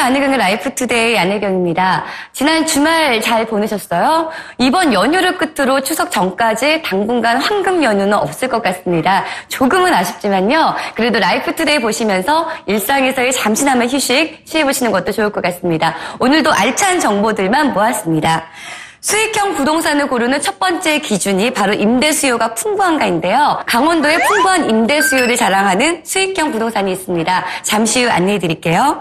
안혜경의 라이프투데이 안혜경입니다. 지난 주말 잘 보내셨어요? 이번 연휴를 끝으로 추석 전까지 당분간 황금 연휴는 없을 것 같습니다. 조금은 아쉽지만요. 그래도 라이프투데이 보시면서 일상에서의 잠시나마 휴식 취해보시는 것도 좋을 것 같습니다. 오늘도 알찬 정보들만 모았습니다. 수익형 부동산을 고르는 첫 번째 기준이 바로 임대 수요가 풍부한가인데요. 강원도에 풍부한 임대 수요를 자랑하는 수익형 부동산이 있습니다. 잠시 후 안내해 드릴게요.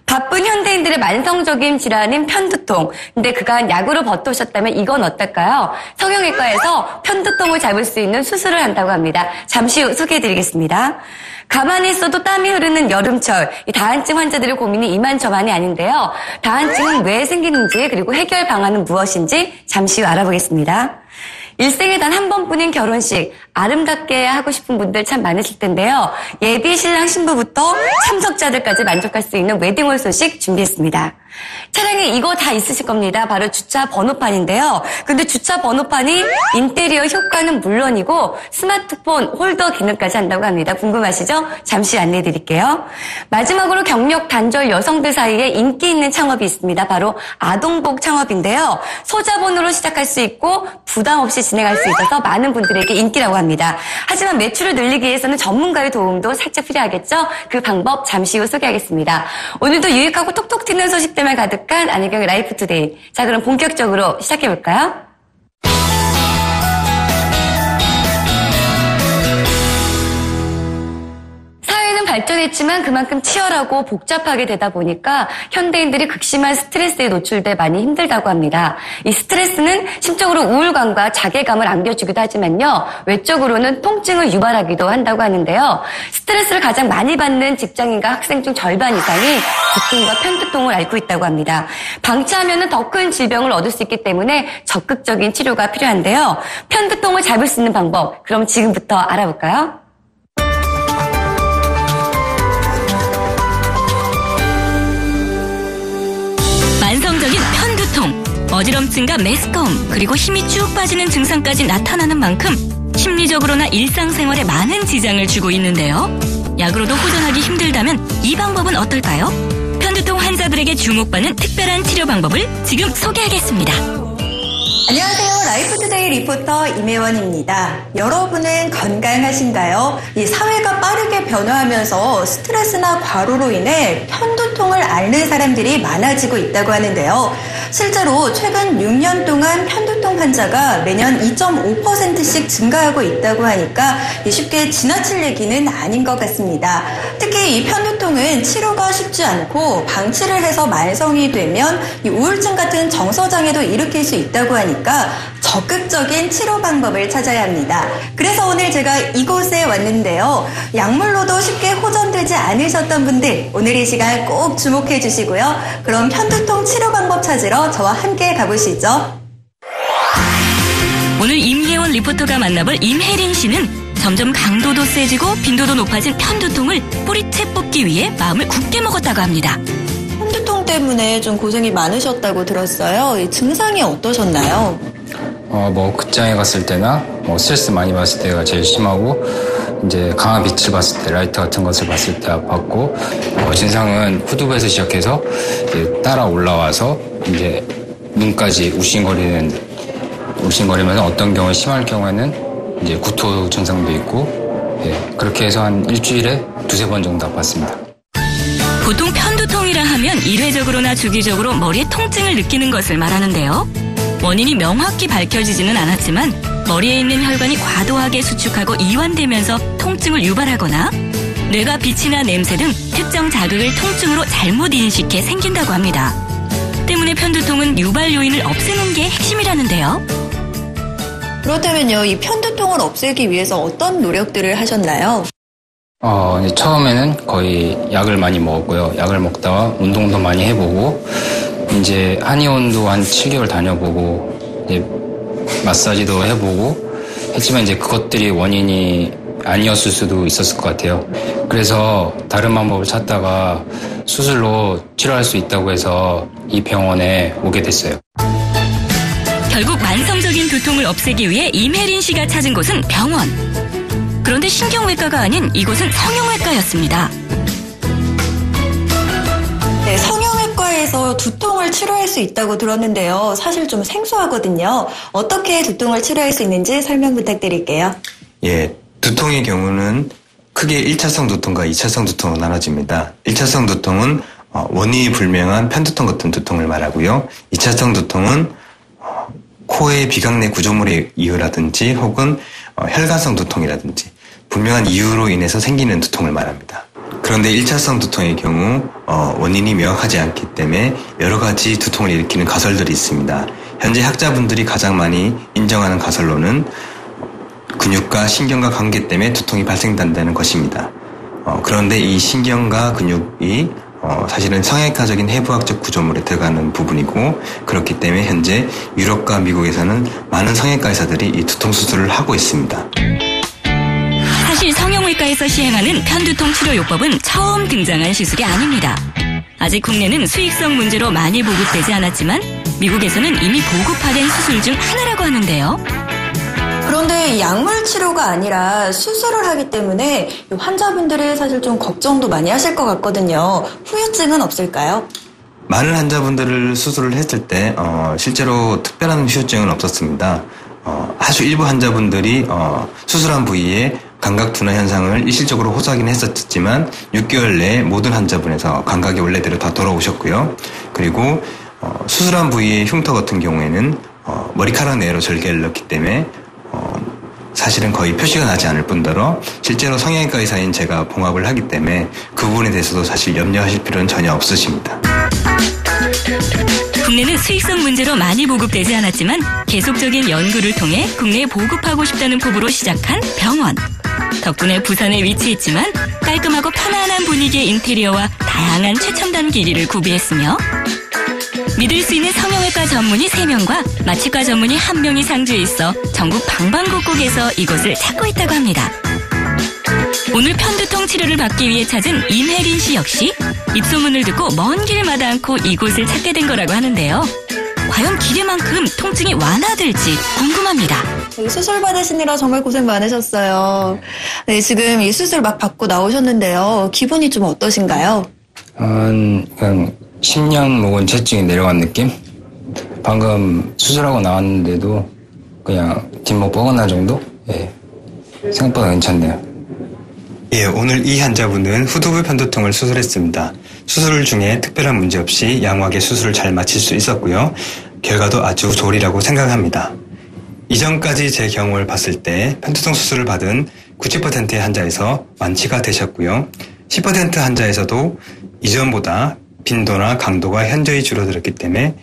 바쁜 현대인들의 만성적인 질환인 편두통. 근데 그간 약으로 버텨오셨다면 이건 어떨까요? 성형외과에서 편두통을 잡을 수 있는 수술을 한다고 합니다. 잠시 후 소개해 드리겠습니다. 가만히 있어도 땀이 흐르는 여름철, 이 다한증 환자들의 고민이 이만저만이 아닌데요. 다한증은 왜 생기는지 그리고 해결 방안은 무엇인지 잠시 후 알아보겠습니다. 일생에 단 한 번뿐인 결혼식, 아름답게 하고 싶은 분들 참 많으실 텐데요. 예비 신랑 신부부터 참석자들까지 만족할 수 있는 웨딩홀 소식 준비했습니다. 차량에 이거 다 있으실 겁니다. 바로 주차 번호판인데요. 근데 주차 번호판이 인테리어 효과는 물론이고 스마트폰 홀더 기능까지 한다고 합니다. 궁금하시죠? 잠시 안내해 드릴게요. 마지막으로 경력 단절 여성들 사이에 인기 있는 창업이 있습니다. 바로 아동복 창업인데요. 소자본으로 시작할 수 있고 부담 없이 진행할 수 있어서 많은 분들에게 인기라고 합니다. 하지만 매출을 늘리기 위해서는 전문가의 도움도 살짝 필요하겠죠? 그 방법 잠시 후 소개하겠습니다. 오늘도 유익하고 톡톡 튀는 소식들만 가득한 안혜경의 라이프투데이. 자, 그럼 본격적으로 시작해볼까요? 발전했지만 그만큼 치열하고 복잡하게 되다 보니까 현대인들이 극심한 스트레스에 노출돼 많이 힘들다고 합니다. 이 스트레스는 심적으로 우울감과 자괴감을 안겨주기도 하지만요. 외적으로는 통증을 유발하기도 한다고 하는데요. 스트레스를 가장 많이 받는 직장인과 학생 중 절반 이상이 두통과 편두통을 앓고 있다고 합니다. 방치하면 더 큰 질병을 얻을 수 있기 때문에 적극적인 치료가 필요한데요. 편두통을 잡을 수 있는 방법, 그럼 지금부터 알아볼까요? 만성적인 편두통, 어지럼증과 메스꺼움, 그리고 힘이 쭉 빠지는 증상까지 나타나는 만큼 심리적으로나 일상생활에 많은 지장을 주고 있는데요. 약으로도 호전하기 힘들다면 이 방법은 어떨까요? 편두통 환자들에게 주목받는 특별한 치료 방법을 지금 소개하겠습니다. 안녕하세요. 라이프투데이 리포터 임혜원입니다. 여러분은 건강하신가요? 이 사회가 빠르게 변화하면서 스트레스나 과로로 인해 편두통을 앓는 사람들이 많아지고 있다고 하는데요. 실제로 최근 6년 동안 편두통 환자가 매년 2.5%씩 증가하고 있다고 하니까 쉽게 지나칠 얘기는 아닌 것 같습니다. 특히 이 편두통은 치료가 쉽지 않고 방치를 해서 만성이 되면 이 우울증 같은 정서장애도 일으킬 수 있다고 하니까 적극적인 치료 방법을 찾아야 합니다. 그래서 오늘 제가 이곳에 왔는데요. 약물로도 쉽게 호전되지 않으셨던 분들, 오늘 이 시간 꼭 주목해 주시고요. 그럼 편두통 치료 방법 찾으러 저와 함께 가보시죠. 오늘 임혜원 리포터가 만나볼 임혜린 씨는 점점 강도도 세지고 빈도도 높아진 편두통을 뿌리채 뽑기 위해 마음을 굳게 먹었다고 합니다. 편두통 때문에 좀 고생이 많으셨다고 들었어요. 이 증상이 어떠셨나요? 극장에 갔을 때나 스트레스 많이 받을 때가 제일 심하고, 이제 강한 빛을 봤을 때, 라이트 같은 것을 봤을 때 아팠고, 증상은 후두부에서 시작해서 이제 따라 올라와서 이제 눈까지 욱신거리면서 어떤 경우에 심할 경우에는 이제 구토 증상도 있고, 그렇게 해서 한 일주일에 2-3번 정도 아팠습니다. 보통 편두통이라 하면 일회적으로나 주기적으로 머리에 통증을 느끼는 것을 말하는데요. 원인이 명확히 밝혀지지는 않았지만 머리에 있는 혈관이 과도하게 수축하고 이완되면서 통증을 유발하거나 뇌가 빛이나 냄새 등 특정 자극을 통증으로 잘못 인식해 생긴다고 합니다. 때문에 편두통은 유발 요인을 없애는 게 핵심이라는데요. 그렇다면요, 이 편두통을 없애기 위해서 어떤 노력들을 하셨나요? 처음에는 거의 약을 많이 먹었고요. 약을 먹다가 운동도 많이 해보고, 이제 한의원도 한 7개월 다녀보고, 이제 마사지도 해보고 했지만 이제 그것들이 원인이 아니었을 수도 있었을 것 같아요. 그래서 다른 방법을 찾다가 수술로 치료할 수 있다고 해서 이 병원에 오게 됐어요. 결국 만성적인 두통을 없애기 위해 임혜린 씨가 찾은 곳은 병원. 그런데 신경외과가 아닌 이곳은 성형외과였습니다. 네, 성형외과 통해서 두통을 치료할 수 있다고 들었는데요. 사실 좀 생소하거든요. 어떻게 두통을 치료할 수 있는지 설명 부탁드릴게요. 예, 두통의 경우는 크게 1차성 두통과 2차성 두통으로 나눠집니다. 1차성 두통은 원인이 불명한 편두통 같은 두통을 말하고요. 2차성 두통은 코의 비강내 구조물의 이유라든지 혹은 혈관성 두통이라든지 분명한 이유로 인해서 생기는 두통을 말합니다. 그런데 1차성 두통의 경우 원인이 명확하지 않기 때문에 여러 가지 두통을 일으키는 가설들이 있습니다. 현재 학자분들이 가장 많이 인정하는 가설로는 근육과 신경과 관계 때문에 두통이 발생된다는 것입니다. 그런데 이 신경과 근육이 사실은 성형외과적인 해부학적 구조물에 들어가는 부분이고 그렇기 때문에 현재 유럽과 미국에서는 많은 성형외과 의사들이 이 두통 수술을 하고 있습니다. 사실 성형외과에서 시행하는 편두통 치료요법은 처음 등장한 시술이 아닙니다. 아직 국내는 수익성 문제로 많이 보급되지 않았지만 미국에서는 이미 보급화된 수술 중 하나라고 하는데요. 그런데 약물 치료가 아니라 수술을 하기 때문에 환자분들이 사실 좀 걱정도 많이 하실 것 같거든요. 후유증은 없을까요? 많은 환자분들을 수술을 했을 때 실제로 특별한 후유증은 없었습니다. 아주 일부 환자분들이 수술한 부위에 감각 둔화 현상을 일시적으로 호소하긴 했었지만 6개월 내에 모든 환자분에서 감각이 원래대로 다 돌아오셨고요. 그리고 수술한 부위의 흉터 같은 경우에는 머리카락 내로 절개를 넣기 때문에 사실은 거의 표시가 나지 않을 뿐더러 실제로 성형외과 의사인 제가 봉합을 하기 때문에 그 부분에 대해서도 사실 염려하실 필요는 전혀 없으십니다. 국내는 수익성 문제로 많이 보급되지 않았지만 계속적인 연구를 통해 국내에 보급하고 싶다는 포부로 시작한 병원. 덕분에 부산에 위치했지만 깔끔하고 편안한 분위기의 인테리어와 다양한 최첨단 기기를 구비했으며 믿을 수 있는 성형외과 전문의 3명과 마취과 전문의 1명이 상주해 있어 전국 방방곡곡에서 이곳을 찾고 있다고 합니다. 오늘 편두통 치료를 받기 위해 찾은 임혜린 씨 역시 입소문을 듣고 먼 길마다 않고 이곳을 찾게 된 거라고 하는데요. 과연 기대만큼 통증이 완화될지 궁금합니다. 수술 받으시느라 정말 고생 많으셨어요. 네, 지금 이 수술 막 받고 나오셨는데요. 기분이 좀 어떠신가요? 그냥 10년 묵은 체증이 내려간 느낌? 방금 수술하고 나왔는데도 그냥 뒷목 뻐근한 정도? 예. 생각보다 괜찮네요. 예, 오늘 이 환자분은 후두부 편두통을 수술했습니다. 수술 중에 특별한 문제 없이 양호하게 수술을 잘 마칠 수 있었고요. 결과도 아주 좋으리라고 생각합니다. 이전까지 제 경험을 봤을 때 편두통 수술을 받은 90%의 환자에서 완치가 되셨고요. 10% 환자에서도 이전보다 빈도나 강도가 현저히 줄어들었기 때문에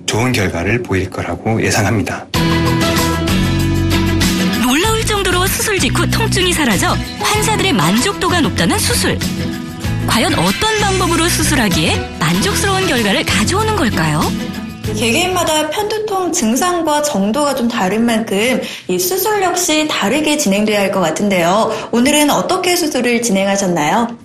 좋은 결과를 보일 거라고 예상합니다. 놀라울 정도로 수술 직후 통증이 사라져 환자들의 만족도가 높다는 수술. 과연 어떤 방법으로 수술하기에 만족스러운 결과를 가져오는 걸까요? 개개인마다 편두통 증상과 정도가 좀 다른 만큼 이 수술 역시 다르게 진행돼야 할 것 같은데요. 오늘은 어떻게 수술을 진행하셨나요?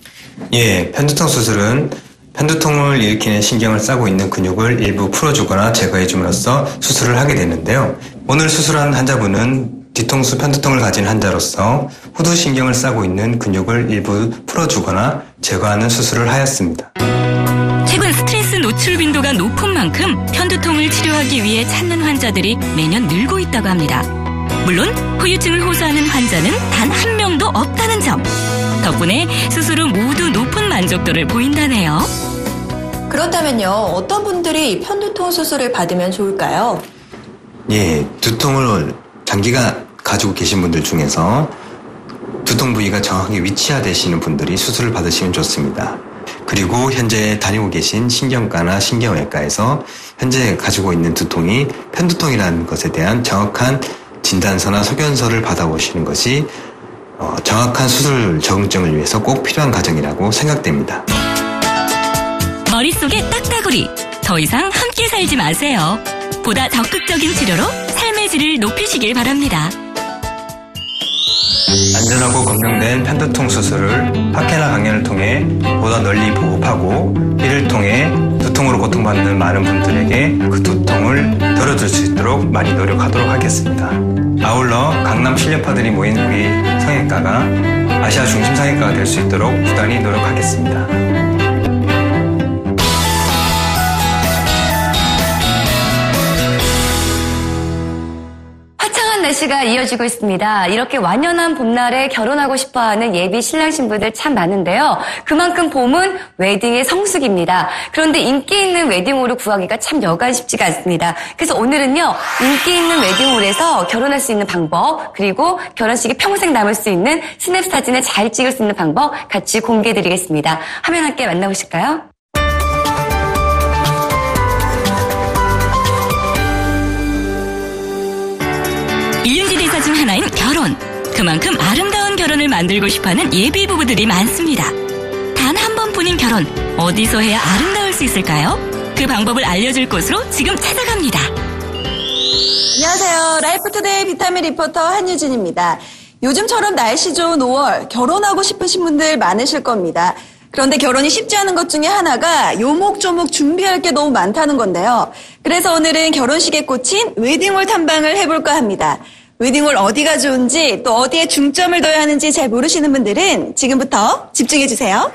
예, 편두통 수술은 편두통을 일으키는 신경을 싸고 있는 근육을 일부 풀어주거나 제거해줌으로써 수술을 하게 되는데요. 오늘 수술한 환자분은 뒤통수 편두통을 가진 환자로서 후두신경을 싸고 있는 근육을 일부 풀어주거나 제거하는 수술을 하였습니다. 최근 스트레스 노출 빈도가 높은 만큼 편두통을 치료하기 위해 찾는 환자들이 매년 늘고 있다고 합니다. 물론 후유증을 호소하는 환자는 단 1명도 없다는 점. 덕분에 수술 후 모두 높은 만족도를 보인다네요. 그렇다면요, 어떤 분들이 편두통 수술을 받으면 좋을까요? 예, 두통을 장기간 가지고 계신 분들 중에서 두통 부위가 정확하게 위치화되시는 분들이 수술을 받으시면 좋습니다. 그리고 현재 다니고 계신 신경과나 신경외과에서 현재 가지고 있는 두통이 편두통이라는 것에 대한 정확한 진단서나 소견서를 받아보시는 것이 정확한 수술 적응증을 위해서 꼭 필요한 과정이라고 생각됩니다. 머릿속에 딱따구리. 더 이상 함께 살지 마세요. 보다 적극적인 치료로 삶의 질을 높이시길 바랍니다. 안전하고 검증된 편두통 수술을 학회나 강연을 통해 보다 널리 보급하고 이를 통해 두통으로 고통받는 많은 분들에게 그 두통을 덜어줄 수 있도록 많이 노력하도록 하겠습니다. 아울러 강남 실력파들이 모인 우리 성형외과가 아시아 중심 성형외과가 될 수 있도록 부단히 노력하겠습니다. 결혼식가 이어지고 있습니다. 이렇게 완연한 봄날에 결혼하고 싶어하는 예비 신랑 신부들 참 많은데요. 그만큼 봄은 웨딩의 성수기입니다. 그런데 인기 있는 웨딩홀을 구하기가 참 여간 쉽지가 않습니다. 그래서 오늘은요, 인기 있는 웨딩홀에서 결혼할 수 있는 방법, 그리고 결혼식이 평생 남을 수 있는 스냅 사진을 잘 찍을 수 있는 방법 같이 공개해드리겠습니다. 화면 함께 만나보실까요? 일륜지 대사 중 하나인 결혼. 그만큼 아름다운 결혼을 만들고 싶어하는 예비 부부들이 많습니다. 단 한 번뿐인 결혼, 어디서 해야 아름다울 수 있을까요? 그 방법을 알려줄 곳으로 지금 찾아갑니다. 안녕하세요. 라이프투데이 비타민 리포터 한유진입니다. 요즘처럼 날씨 좋은 5월 결혼하고 싶으신 분들 많으실 겁니다. 그런데 결혼이 쉽지 않은 것 중에 하나가 요목조목 준비할 게 너무 많다는 건데요. 그래서 오늘은 결혼식에 꽂힌 웨딩홀 탐방을 해볼까 합니다. 웨딩홀 어디가 좋은지 또 어디에 중점을 둬야 하는지 잘 모르시는 분들은 지금부터 집중해주세요.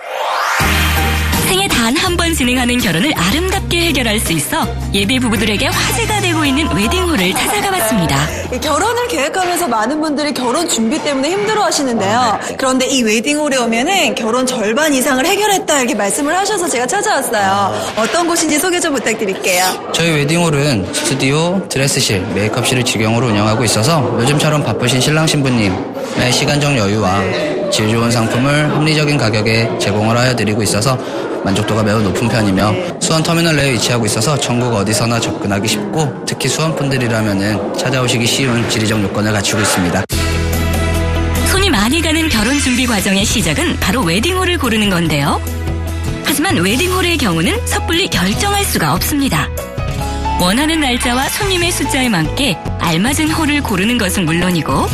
생애 단 한 번 진행하는 결혼을 아름답게 해결할 수 있어 예비 부부들에게 화제가 되고 있는 웨딩홀을 찾아가 봤습니다. 결혼을 계획하면서 많은 분들이 결혼 준비 때문에 힘들어하시는데요. 그런데 이 웨딩홀에 오면은 결혼 절반 이상을 해결했다 이렇게 말씀을 하셔서 제가 찾아왔어요. 어떤 곳인지 소개 좀 부탁드릴게요. 저희 웨딩홀은 스튜디오, 드레스실, 메이크업실을 직영으로 운영하고 있어서 요즘처럼 바쁘신 신랑 신부님의 시간적 여유와 질 좋은 상품을 합리적인 가격에 제공을 하여 드리고 있어서 만족도가 매우 높은 편이며 수원 터미널 내에 위치하고 있어서 전국 어디서나 접근하기 쉽고 특히 수원분들이라면 찾아오시기 쉬운 지리적 요건을 갖추고 있습니다. 손이 많이 가는 결혼 준비 과정의 시작은 바로 웨딩홀을 고르는 건데요. 하지만 웨딩홀의 경우는 섣불리 결정할 수가 없습니다. 원하는 날짜와 손님의 숫자에 맞게 알맞은 홀을 고르는 것은 물론이고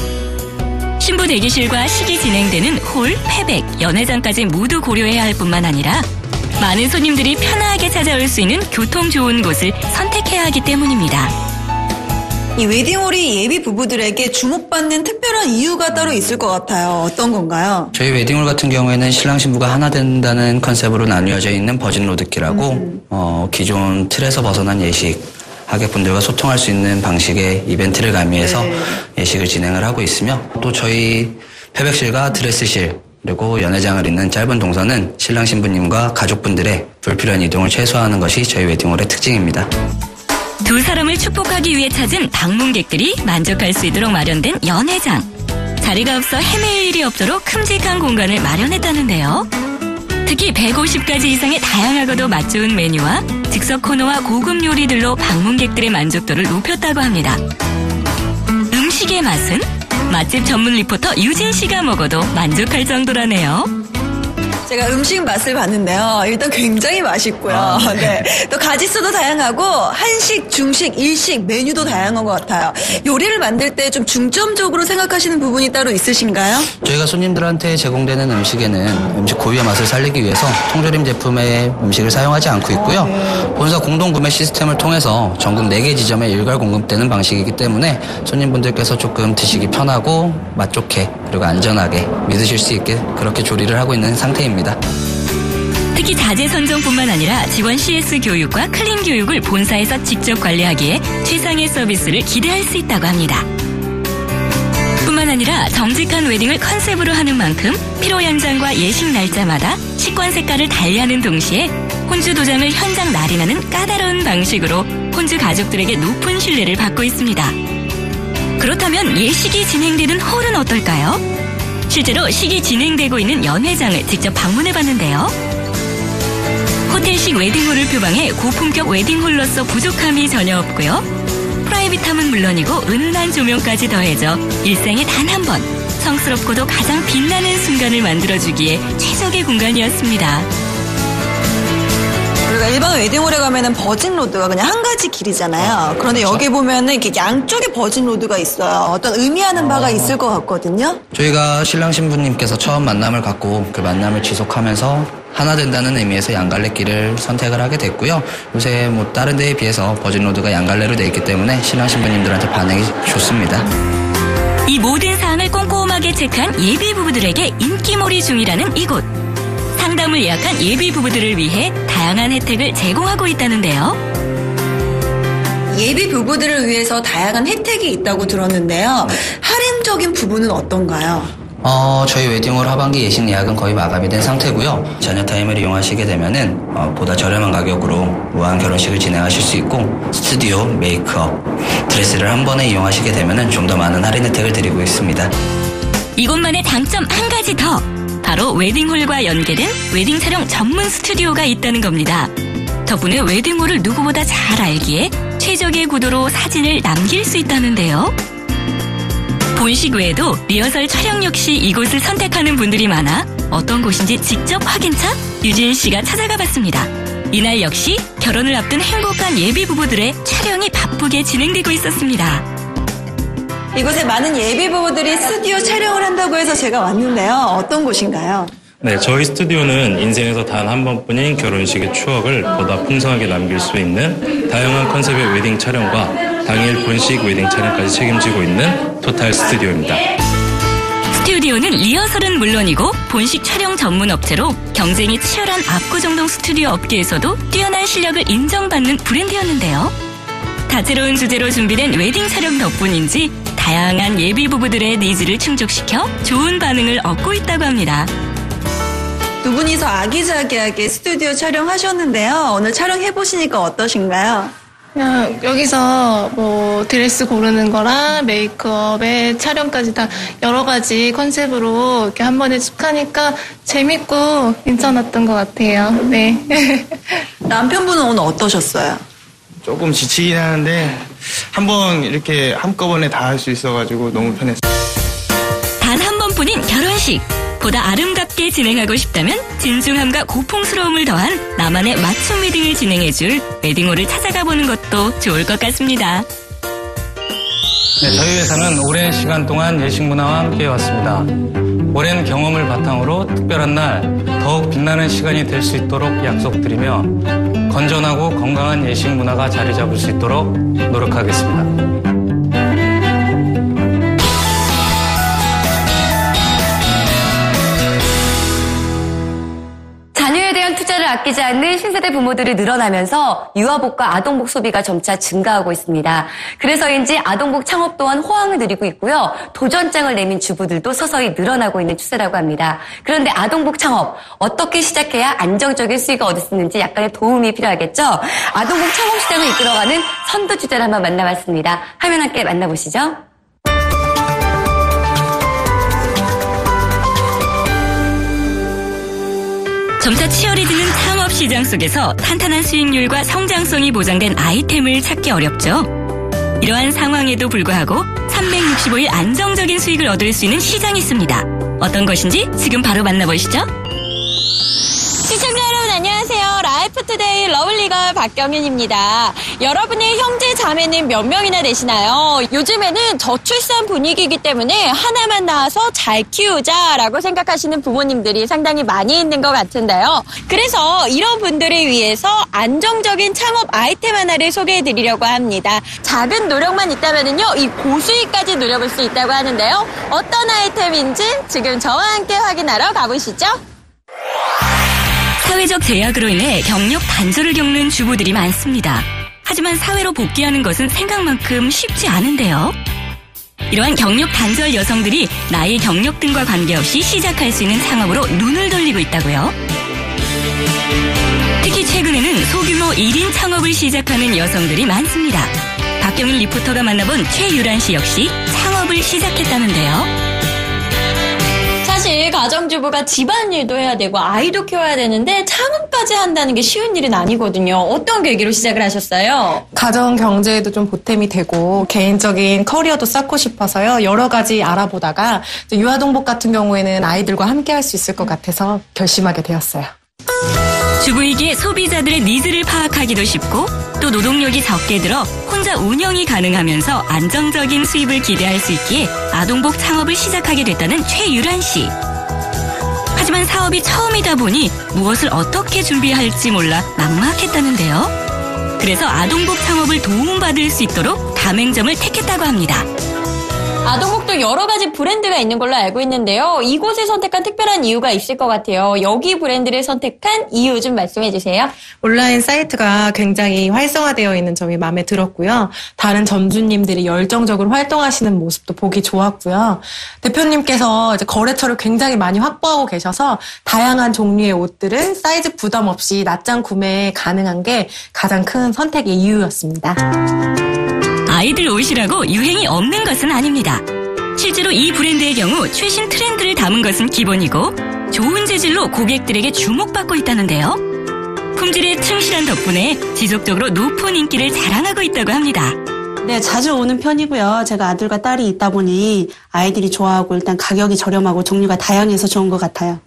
신부 대기실과 식이 진행되는 홀, 패백, 연회장까지 모두 고려해야 할 뿐만 아니라 많은 손님들이 편하게 찾아올 수 있는 교통 좋은 곳을 선택해야 하기 때문입니다. 이 웨딩홀이 예비 부부들에게 주목받는 특별한 이유가 따로 있을 것 같아요. 어떤 건가요? 저희 웨딩홀 같은 경우에는 신랑 신부가 하나 된다는 컨셉으로 나뉘어져 있는 버진 로드키라고 기존 틀에서 벗어난 예식 하객분들과 소통할 수 있는 방식의 이벤트를 가미해서 예식을 진행을 하고 있으며 또 저희 패백실과 드레스실 그리고 연회장을 잇는 짧은 동선은 신랑 신부님과 가족분들의 불필요한 이동을 최소화하는 것이 저희 웨딩홀의 특징입니다. 두 사람을 축복하기 위해 찾은 방문객들이 만족할 수 있도록 마련된 연회장. 자리가 없어 헤매일 일이 없도록 큼직한 공간을 마련했다는데요. 특히 150가지 이상의 다양하고도 맛 좋은 메뉴와 즉석 코너와 고급 요리들로 방문객들의 만족도를 높였다고 합니다. 음식의 맛은 맛집 전문 리포터 유진 씨가 먹어도 만족할 정도라네요. 제가 음식 맛을 봤는데요. 일단 굉장히 맛있고요. 네. 또 가짓수도 다양하고 한식, 중식, 일식 메뉴도 다양한 것 같아요. 요리를 만들 때 좀 중점적으로 생각하시는 부분이 따로 있으신가요? 저희가 손님들한테 제공되는 음식에는 음식 고유의 맛을 살리기 위해서 통조림 제품의 음식을 사용하지 않고 있고요. 본사 공동구매 시스템을 통해서 전국 4개 지점에 일괄 공급되는 방식이기 때문에 손님분들께서 조금 드시기 편하고 맛 좋게 그리고 안전하게 믿으실 수 있게 그렇게 조리를 하고 있는 상태입니다. 특히 자재 선정뿐만 아니라 직원 CS 교육과 클린 교육을 본사에서 직접 관리하기에 최상의 서비스를 기대할 수 있다고 합니다. 뿐만 아니라 정직한 웨딩을 컨셉으로 하는 만큼 피로 연장과 예식 날짜마다 식권 색깔을 달리하는 동시에 혼주 도장을 현장 날인하는 까다로운 방식으로 혼주 가족들에게 높은 신뢰를 받고 있습니다. 그렇다면 예식이 진행되는 홀은 어떨까요? 실제로 식이 진행되고 있는 연회장을 직접 방문해봤는데요. 호텔식 웨딩홀을 표방해 고품격 웨딩홀로서 부족함이 전혀 없고요. 프라이빗함은 물론이고 은은한 조명까지 더해져 일생에 단 한 번 성스럽고도 가장 빛나는 순간을 만들어주기에 최적의 공간이었습니다. 우리가 일반 웨딩홀에 가면은 버진 로드가 그냥 한 가지 길이잖아요. 그런데 여기 보면은 이렇게 양쪽에 버진 로드가 있어요. 어떤 의미하는 바가 있을 것 같거든요. 저희가 신랑 신부님께서 처음 만남을 갖고 그 만남을 지속하면서 하나 된다는 의미에서 양갈래길을 선택을 하게 됐고요. 요새 뭐 다른 데에 비해서 버진 로드가 양갈래로 돼 있기 때문에 신랑 신부님들한테 반응이 좋습니다. 이 모든 사항을 꼼꼼하게 체크한 예비 부부들에게 인기몰이 중이라는 이곳. 상담을 예약한 예비 부부들을 위해 다양한 혜택을 제공하고 있다는데요. 예비 부부들을 위해서 다양한 혜택이 있다고 들었는데요. 할인적인 부분은 어떤가요? 저희 웨딩홀 하반기 예식 예약은 거의 마감이 된 상태고요. 자녀 타임을 이용하시게 되면은 보다 저렴한 가격으로 무한 결혼식을 진행하실 수 있고 스튜디오, 메이크업, 드레스를 한 번에 이용하시게 되면은 좀 더 많은 할인 혜택을 드리고 있습니다. 이곳만의 장점 한 가지 더. 바로 웨딩홀과 연계된 웨딩 촬영 전문 스튜디오가 있다는 겁니다. 덕분에 웨딩홀을 누구보다 잘 알기에 최적의 구도로 사진을 남길 수 있다는데요. 본식 외에도 리허설 촬영 역시 이곳을 선택하는 분들이 많아 어떤 곳인지 직접 확인차 유진 씨가 찾아가 봤습니다. 이날 역시 결혼을 앞둔 행복한 예비 부부들의 촬영이 바쁘게 진행되고 있었습니다. 이곳에 많은 예비 부부들이 스튜디오 촬영을 한다고 해서 제가 왔는데요. 어떤 곳인가요? 네, 저희 스튜디오는 인생에서 단 한 번뿐인 결혼식의 추억을 보다 풍성하게 남길 수 있는 다양한 컨셉의 웨딩 촬영과 당일 본식 웨딩 촬영까지 책임지고 있는 토탈 스튜디오입니다. 스튜디오는 리허설은 물론이고 본식 촬영 전문 업체로 경쟁이 치열한 압구정동 스튜디오 업계에서도 뛰어난 실력을 인정받는 브랜드였는데요. 다채로운 주제로 준비된 웨딩 촬영 덕분인지 다양한 예비 부부들의 니즈를 충족시켜 좋은 반응을 얻고 있다고 합니다. 두 분이서 아기자기하게 스튜디오 촬영하셨는데요. 오늘 촬영해보시니까 어떠신가요? 그냥 여기서 뭐 드레스 고르는 거랑 메이크업에 촬영까지 다 여러 가지 컨셉으로 이렇게 한 번에 쭉 하니까 재밌고 괜찮았던 것 같아요. 네. 남편분은 오늘 어떠셨어요? 조금 지치긴 하는데 한번 이렇게 한꺼번에 다 할 수 있어가지고 너무 편했어요. 단 한 번뿐인 결혼식. 보다 아름답게 진행하고 싶다면 진중함과 고풍스러움을 더한 나만의 맞춤 웨딩을 진행해줄 웨딩홀을 찾아가 보는 것도 좋을 것 같습니다. 네, 저희 회사는 오랜 시간 동안 예식 문화와 함께 왔습니다. 오랜 경험을 바탕으로 특별한 날 더욱 빛나는 시간이 될 수 있도록 약속드리며 건전하고 건강한 예식 문화가 자리 잡을 수 있도록 노력하겠습니다. 자녀에 대한 투자를 아끼지 않는 신세대 부모들이 늘어나면서 유아복과 아동복 소비가 점차 증가하고 있습니다. 그래서인지 아동복 창업 또한 호황을 누리고 있고요. 도전장을 내민 주부들도 서서히 늘어나고 있는 추세라고 합니다. 그런데 아동복 창업 어떻게 시작해야 안정적인 수익을 얻을 수 있는지 약간의 도움이 필요하겠죠? 아동복 창업 시장을 이끌어가는 선두주자를 한번 만나봤습니다. 화면 함께 만나보시죠. 점차 치열해지는 창업시장 속에서 탄탄한 수익률과 성장성이 보장된 아이템을 찾기 어렵죠. 이러한 상황에도 불구하고 365일 안정적인 수익을 얻을 수 있는 시장이 있습니다. 어떤 것인지 지금 바로 만나보시죠. 시청자 여러분 안녕하세요. 라이프투데이 러블리걸 박경윤입니다. 여러분의 형제 자매는 몇 명이나 되시나요? 요즘에는 저출산 분위기이기 때문에 하나만 낳아서 잘 키우자라고 생각하시는 부모님들이 상당히 많이 있는 것 같은데요. 그래서 이런 분들을 위해서 안정적인 창업 아이템 하나를 소개해드리려고 합니다. 작은 노력만 있다면요, 이 고수익까지 노려볼 수 있다고 하는데요. 어떤 아이템인지 지금 저와 함께 확인하러 가보시죠. 사회적 제약으로 인해 경력 단절을 겪는 주부들이 많습니다. 하지만 사회로 복귀하는 것은 생각만큼 쉽지 않은데요. 이러한 경력 단절 여성들이 나이 경력 등과 관계없이 시작할 수 있는 창업으로 눈을 돌리고 있다고요. 특히 최근에는 소규모 1인 창업을 시작하는 여성들이 많습니다. 박경일 리포터가 만나본 최유란 씨 역시 창업을 시작했다는데요. 사실 가정주부가 집안일도 해야 되고 아이도 키워야 되는데 창업까지 한다는 게 쉬운 일은 아니거든요. 어떤 계기로 시작을 하셨어요? 가정 경제에도 좀 보탬이 되고 개인적인 커리어도 쌓고 싶어서요. 여러 가지 알아보다가 유아동복 같은 경우에는 아이들과 함께 할 수 있을 것 같아서 결심하게 되었어요. 주부이기에 소비자들의 니즈를 파악하기도 쉽고 또 노동력이 적게 들어 혼자 운영이 가능하면서 안정적인 수입을 기대할 수 있기에 아동복 창업을 시작하게 됐다는 최유란 씨. 하지만 사업이 처음이다 보니 무엇을 어떻게 준비할지 몰라 막막했다는데요. 그래서 아동복 창업을 도움받을 수 있도록 가맹점을 택했다고 합니다. 아동복도 여러 가지 브랜드가 있는 걸로 알고 있는데요. 이곳을 선택한 특별한 이유가 있을 것 같아요. 여기 브랜드를 선택한 이유 좀 말씀해 주세요. 온라인 사이트가 굉장히 활성화되어 있는 점이 마음에 들었고요. 다른 점주님들이 열정적으로 활동하시는 모습도 보기 좋았고요. 대표님께서 이제 거래처를 굉장히 많이 확보하고 계셔서 다양한 종류의 옷들을 사이즈 부담 없이 낮장 구매 가능한 게 가장 큰 선택의 이유였습니다. 아이들 옷이라고 유행이 없는 것은 아닙니다. 실제로 이 브랜드의 경우 최신 트렌드를 담은 것은 기본이고 좋은 재질로 고객들에게 주목받고 있다는데요. 품질에 충실한 덕분에 지속적으로 높은 인기를 자랑하고 있다고 합니다. 네, 자주 오는 편이고요. 제가 아들과 딸이 있다 보니 아이들이 좋아하고 일단 가격이 저렴하고 종류가 다양해서 좋은 것 같아요.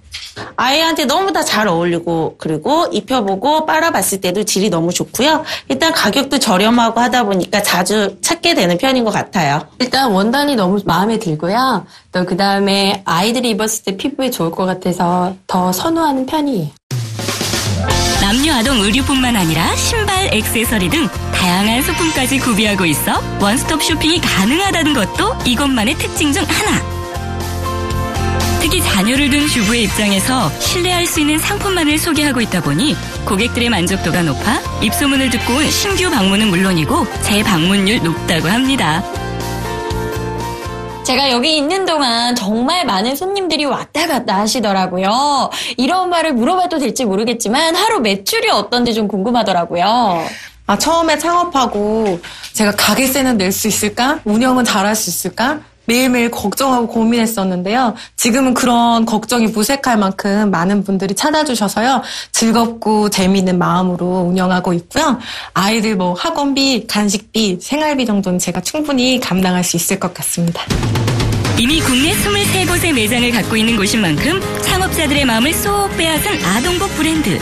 아이한테 너무 다 잘 어울리고 그리고 입혀보고 빨아봤을 때도 질이 너무 좋고요. 일단 가격도 저렴하고 하다 보니까 자주 찾게 되는 편인 것 같아요. 일단 원단이 너무 마음에 들고요. 또 그다음에 아이들이 입었을 때 피부에 좋을 것 같아서 더 선호하는 편이에요. 남녀 아동 의류뿐만 아니라 신발, 액세서리 등 다양한 소품까지 구비하고 있어 원스톱 쇼핑이 가능하다는 것도 이것만의 특징 중 하나. 특히 자녀를 둔 주부의 입장에서 신뢰할 수 있는 상품만을 소개하고 있다 보니 고객들의 만족도가 높아 입소문을 듣고 온 신규 방문은 물론이고 재방문율 높다고 합니다. 제가 여기 있는 동안 정말 많은 손님들이 왔다 갔다 하시더라고요. 이런 말을 물어봐도 될지 모르겠지만 하루 매출이 어떤지 좀 궁금하더라고요. 처음에 창업하고 제가 가게세는 낼 수 있을까? 운영은 잘할 수 있을까? 매일매일 걱정하고 고민했었는데요. 지금은 그런 걱정이 무색할 만큼 많은 분들이 찾아주셔서요. 즐겁고 재미있는 마음으로 운영하고 있고요. 아이들 학원비, 간식비, 생활비 정도는 제가 충분히 감당할 수 있을 것 같습니다. 이미 국내 23곳의 매장을 갖고 있는 곳인 만큼 창업자들의 마음을 쏙 빼앗은 아동복 브랜드.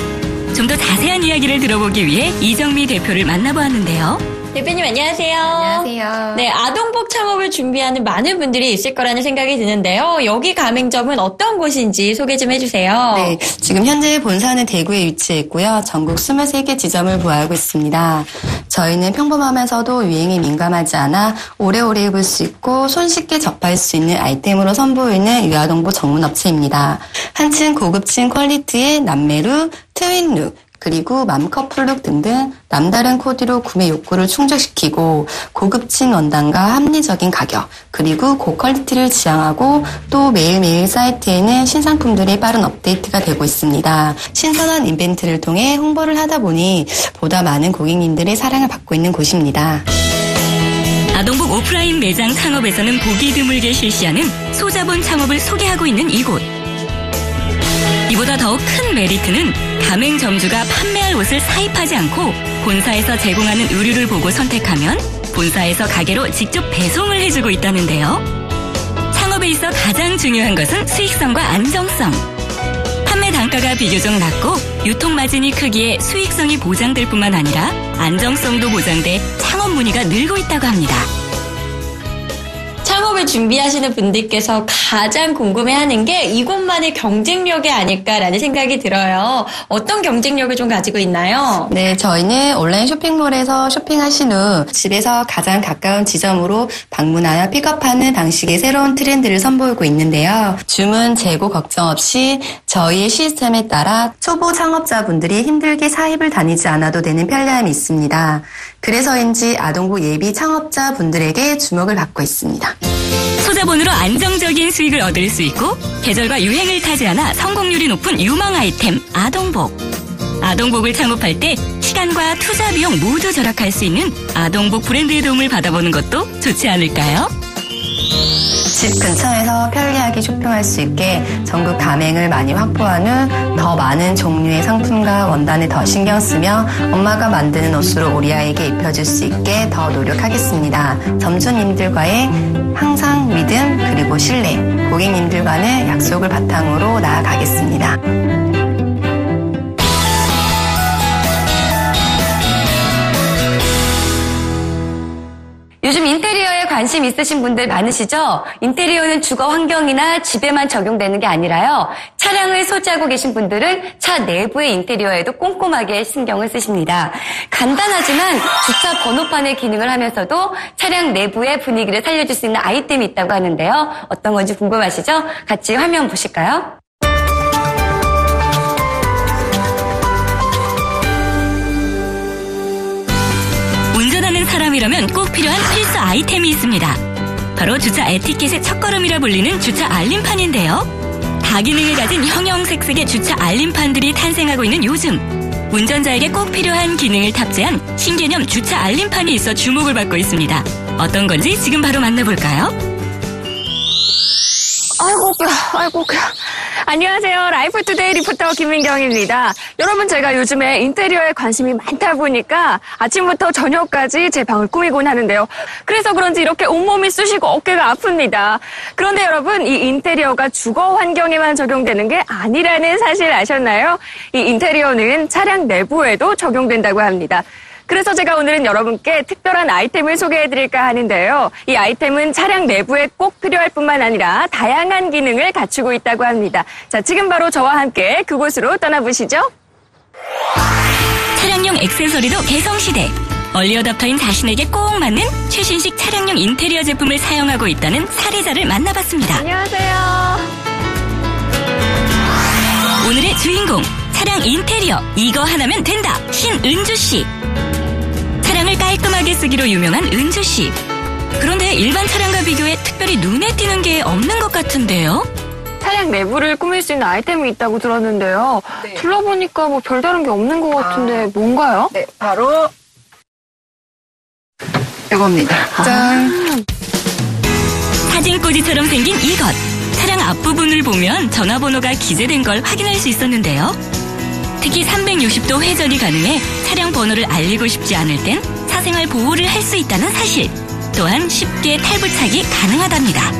좀 더 자세한 이야기를 들어보기 위해 이정미 대표를 만나보았는데요. 대표님 안녕하세요. 안녕하세요. 네, 아동복 창업을 준비하는 많은 분들이 있을 거라는 생각이 드는데요. 여기 가맹점은 어떤 곳인지 소개 좀 해주세요. 네, 지금 현재 본사는 대구에 위치해 있고요. 전국 23개 지점을 부하고 있습니다. 저희는 평범하면서도 유행에 민감하지 않아 오래오래 입을 수 있고 손쉽게 접할 수 있는 아이템으로 선보이는 유아동복 전문 업체입니다. 한층 고급진 퀄리티의 남매룩, 트윈룩, 그리고 맘커플룩 등등 남다른 코디로 구매 욕구를 충족시키고 고급진 원단과 합리적인 가격 그리고 고퀄리티를 지향하고 또 매일매일 사이트에는 신상품들이 빠른 업데이트가 되고 있습니다. 신선한 이벤트를 통해 홍보를 하다 보니 보다 많은 고객님들의 사랑을 받고 있는 곳입니다. 아동복 오프라인 매장 창업에서는 보기 드물게 실시하는 소자본 창업을 소개하고 있는 이곳. 이보다 더욱 큰 메리트는 가맹점주가 판매할 옷을 사입하지 않고 본사에서 제공하는 의류를 보고 선택하면 본사에서 가게로 직접 배송을 해주고 있다는데요. 창업에 있어 가장 중요한 것은 수익성과 안정성. 판매 단가가 비교적 낮고 유통 마진이 크기에 수익성이 보장될 뿐만 아니라 안정성도 보장돼 창업 문의가 늘고 있다고 합니다. 창업을 준비하시는 분들께서 가장 궁금해하는 게 이곳만의 경쟁력이 아닐까라는 생각이 들어요. 어떤 경쟁력을 좀 가지고 있나요? 네, 저희는 온라인 쇼핑몰에서 쇼핑하신 후 집에서 가장 가까운 지점으로 방문하여 픽업하는 방식의 새로운 트렌드를 선보이고 있는데요. 주문 재고 걱정 없이 저희의 시스템에 따라 초보 창업자분들이 힘들게 사입을 다니지 않아도 되는 편리함이 있습니다. 그래서인지 아동복 예비 창업자분들에게 주목을 받고 있습니다. 소자본으로 안정적인 수익을 얻을 수 있고 계절과 유행을 타지 않아 성공률이 높은 유망 아이템 아동복. 아동복을 창업할 때 시간과 투자 비용 모두 절약할 수 있는 아동복 브랜드의 도움을 받아보는 것도 좋지 않을까요? 집 근처에서 편리하게 쇼핑할 수 있게 전국 가맹을 많이 확보한 후 더 많은 종류의 상품과 원단에 더 신경 쓰며 엄마가 만드는 옷으로 우리 아이에게 입혀줄 수 있게 더 노력하겠습니다. 점주님들과의 항상 믿음 그리고 신뢰, 고객님들과는 약속을 바탕으로 나아가겠습니다. 요즘 인테리어에 관심 관심 있으신 분들 많으시죠? 인테리어는 주거 환경이나 집에만 적용되는 게 아니라요. 차량을 소지하고 계신 분들은 차 내부의 인테리어에도 꼼꼼하게 신경을 쓰십니다. 간단하지만 주차 번호판의 기능을 하면서도 차량 내부의 분위기를 살려줄 수 있는 아이템이 있다고 하는데요. 어떤 건지 궁금하시죠? 같이 화면 보실까요? 운전하는 사람이라면 꼭 필요한 필수 아이템이 있습니다. 바로 주차 에티켓의 첫걸음이라 불리는 주차 알림판인데요. 다기능을 가진 형형색색의 주차 알림판들이 탄생하고 있는 요즘, 운전자에게 꼭 필요한 기능을 탑재한 신개념 주차 알림판이 있어 주목을 받고 있습니다. 어떤 건지 지금 바로 만나볼까요? 아이고, 안녕하세요. 라이프투데이 리포터 김민경입니다. 여러분, 제가 요즘에 인테리어에 관심이 많다 보니까 아침부터 저녁까지 제 방을 꾸미곤 하는데요. 그래서 그런지 이렇게 온몸이 쑤시고 어깨가 아픕니다. 그런데 여러분, 이 인테리어가 주거 환경에만 적용되는 게 아니라는 사실 아셨나요? 이 인테리어는 차량 내부에도 적용된다고 합니다. 그래서 제가 오늘은 여러분께 특별한 아이템을 소개해드릴까 하는데요. 이 아이템은 차량 내부에 꼭 필요할 뿐만 아니라 다양한 기능을 갖추고 있다고 합니다. 자, 지금 바로 저와 함께 그곳으로 떠나보시죠. 차량용 액세서리도 개성시대. 얼리어답터인 자신에게 꼭 맞는 최신식 차량용 인테리어 제품을 사용하고 있다는 사례자를 만나봤습니다. 안녕하세요. 오늘의 주인공, 차량 인테리어 이거 하나면 된다, 신은주씨. 차량을 깔끔하게 쓰기로 유명한 은주씨. 그런데 일반 차량과 비교해 특별히 눈에 띄는 게 없는 것 같은데요? 차량 내부를 꾸밀 수 있는 아이템이 있다고 들었는데요. 네. 둘러보니까 뭐 별다른 게 없는 것 같은데 뭔가요? 네, 바로 이겁니다. 짠! 사진꽂이처럼 생긴 이것. 차량 앞부분을 보면 전화번호가 기재된 걸 확인할 수 있었는데요. 특히 360도 회전이 가능해 차량 번호를 알리고 싶지 않을 땐 사생활 보호를 할 수 있다는 사실. 또한 쉽게 탈부착이 가능하답니다.